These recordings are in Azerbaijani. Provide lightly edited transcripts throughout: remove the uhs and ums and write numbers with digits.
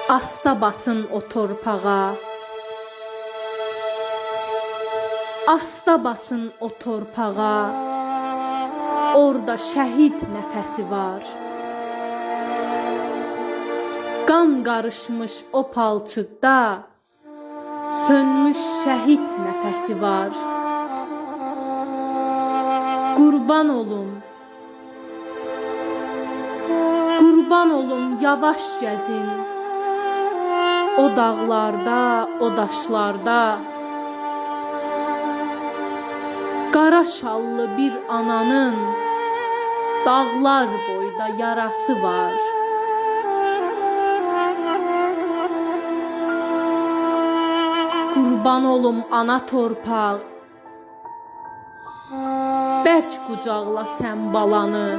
Asta basın o torpağa, asta basın o torpağa, orada şəhid nəfəsi var. Qan qarışmış o palçıqda, sönmüş şəhid nəfəsi var. Qurban olum, qurban olum, yavaş gəzin. O dağlarda, o daşlarda, qara şallı bir ananın dağlar boyda yarası var. Qurban olum ana torpaq, bərk qucaqla sən balanı.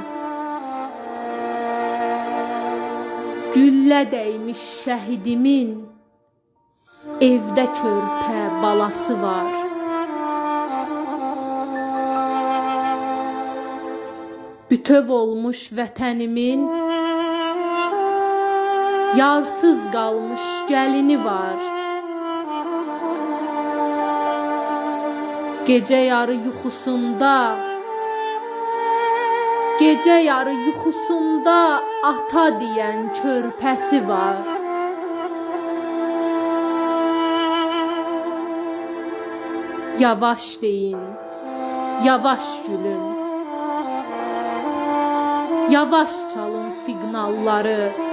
Güllə dəymiş şəhidimin evdə körpə balası var. Bütöv olmuş vətənimin yarsız qalmış gəlini var. Gecə yarı yuxusunda, gecə yarı yuxusunda ata deyən körpəsi var. Yavaş deyin, yavaş gülün, yavaş çalın siqnalları.